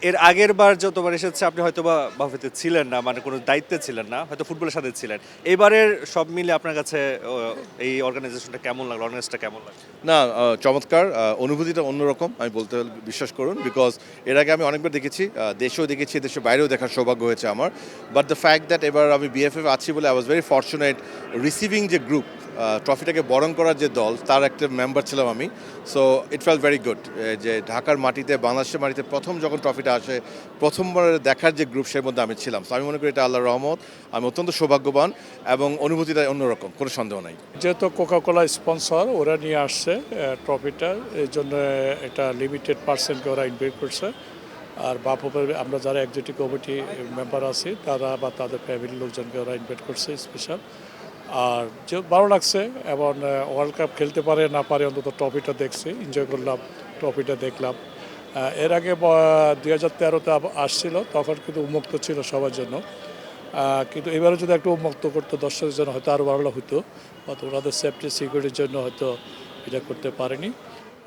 এর আগের বার যতবার এসেছে আপনি হয়তোবা বাফেতে ছিলেন না, মানে কোনো দায়িত্বে ছিলেন না, হয়তো ফুটবলের সাথে ছিলেন। এবারের সব মিলে আপনার কাছে এই অর্গানাইজেশনটা কেমন লাগলো? অর্গানাইজটা কেমন লাগলো? না, চমৎকার অনুভূতিটা অন্যরকম আমি বলতে বিশ্বাস করুন। বিকজ এর আগে আমি অনেকবার দেখেছি, দেশেও দেখেছি, দেশের বাইরেও দেখার সৌভাগ্য হয়েছে আমার। বাট দ্য ফ্যাক্ট দ্যাট এবার আমি বিএফএফ আছি বলে I was very fortunate. Receiving যে গ্রুপ, ট্রফিটাকে বরণ করার যে দল, তার একটা মেম্বার ছিলাম আমি। So it fail very good যে ঢাকার মাটিতে, বাংলাদেশের মাটিতে প্রথম যখন ট্রফিটা আসে, প্রথমবার দেখার যে গ্রুপ, সের মধ্যে আমি ছিলাম। সো আমি মনে করি এটা আল্লাহর রহমত। আমি অত্যন্ত সৌভাগ্যবান এবং অনুভূতিটা অন্যরকম, কোনো সন্দেহ নাই। যেহেতু কোকাকোলা স্পন্সর, ওরা নিয়ে আসছে ট্রফিটা, এই জন্য একটা লিমিটেড পার্সেন্টকে ওরা ইনভাইট করছে। আর বাফুফের আমরা যারা এক্সিকিউটিভ কমিটি মেম্বার আছি তারা বা তাদের ফ্যামিলির লোকজনকে ওরা ইনভাইট করছে স্পেশাল। আর যে ভালো লাগছে, এবং ওয়ার্ল্ড কাপ খেলতে পারে না পারে অন্তত ট্রফিটা দেখছি, এনজয় করলাম, ট্রফিটা দেখলাম। এর আগে 2013-তে আসছিল, তখন কিন্তু উন্মুক্ত ছিল সবার জন্য। কিন্তু এবারে যদি একটু উন্মুক্ত করতো দর্শকের জন্য, হয়তো আরও ভালো হতো, হয়তো ওনাদের সেফটি সিকিউরিটির জন্য হয়তো এটা করতে পারেনি।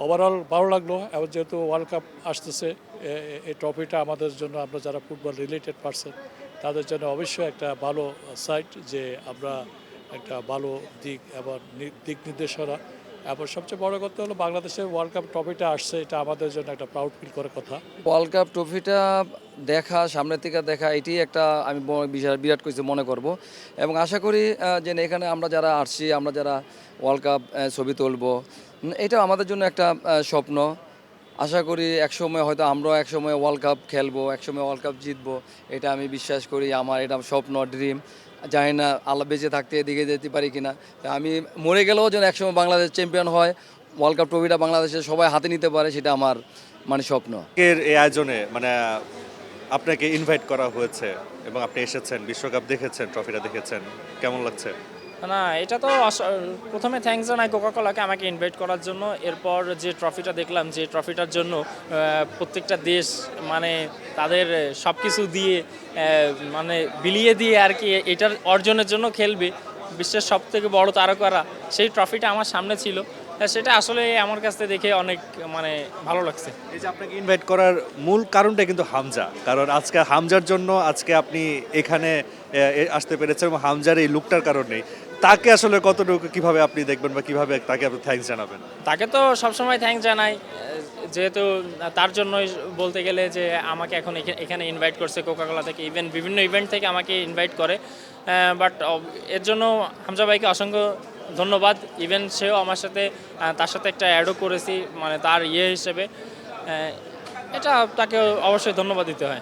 ওভারঅল ভালো লাগলো। এবং যেহেতু ওয়ার্ল্ড কাপ আসতেছে, এই ট্রফিটা আমাদের জন্য, আমরা যারা ফুটবল রিলেটেড পারসন, তাদের জন্য অবশ্যই একটা ভালো সাইট, যে আমরা একটা ভালো দিক এবং দিক নির্দেশনা। এবং সবচেয়ে বড় কথা হলো বাংলাদেশের ওয়ার্ল্ড কাপ ট্রফিটা আসছে, এটা আমাদের জন্য একটা প্রাউড ফিল করার কথা। ওয়ার্ল্ড কাপ ট্রফিটা দেখা, সামনের থেকে দেখা, এটি একটা আমি বিরাট কিছু মনে করব। এবং আশা করি যে এখানে আমরা যারা আসছি, আমরা যারা ওয়ার্ল্ড কাপ ছবি তুলব, এটা আমাদের জন্য একটা স্বপ্ন। আশা করি একসময় হয়তো আমরাও একসময় ওয়ার্ল্ড কাপ খেলবো, একসময় ওয়ার্ল্ড কাপ জিতবো, এটা আমি বিশ্বাস করি। আমার এটা স্বপ্ন, ড্রিম। জানি না আল্লাহ বেঁচে থাকতে এদিকে যেতে পারি কিনা। আমি মরে গেলেও যেন একসময় বাংলাদেশ চ্যাম্পিয়ন হয়, ওয়ার্ল্ড কাপ ট্রফিটা বাংলাদেশের সবাই হাতে নিতে পারে, সেটা আমার স্বপ্ন। এর এই আয়োজনে মানে আপনাকে ইনভাইট করা হয়েছে এবং আপনি এসেছেন, বিশ্বকাপ দেখেছেন, ট্রফিটা দেখেছেন, কেমন লাগছে? না, এটা তো প্রথমে থ্যাঙ্কস জানাই কোকাকোলাকে আমাকে ইনভাইট করার জন্য। এরপর যে ট্রফিটা দেখলাম, যে ট্রফিটার জন্য প্রত্যেকটা দেশ মানে তাদের সব কিছু দিয়ে মানে বিলিয়ে দিয়ে আর কি এটার অর্জনের জন্য খেলবে, বিশ্বের সব থেকে বড় তারকারা, সেই ট্রফিটা আমার সামনে ছিল। সেটা আসলে আমার কাছে দেখে অনেক ভালো লাগছে। এই যে আপনাকে ইনভাইট করার মূল কারণটা কিন্তু হামজা, কারণ আজকে হামজার জন্য আজকে আপনি এখানে আসতে পেরেছেন এবং হামজার এই লুকটার কারণেই তাকে আসলে কতটুকু কিভাবে আপনি দেখবেন বা কিভাবে তাকে আপনি থ্যাঙ্কস জানাবেন? তাকে তো সবসময় থ্যাঙ্কস জানাই, যেহেতু তার জন্যই বলতে গেলে যে আমাকে এখন এখানে ইনভাইট করছে কোকাকোলা থেকে, ইভেন বিভিন্ন ইভেন্ট থেকে আমাকে ইনভাইট করে। বাট এর জন্য হামজা ভাইকে অসংখ্য ধন্যবাদ। ইভেন সেও আমার সাথে, তার সাথে একটা অ্যাডও করেছি, তার হিসেবে। এটা তাকে অবশ্যই ধন্যবাদ দিতে হয়।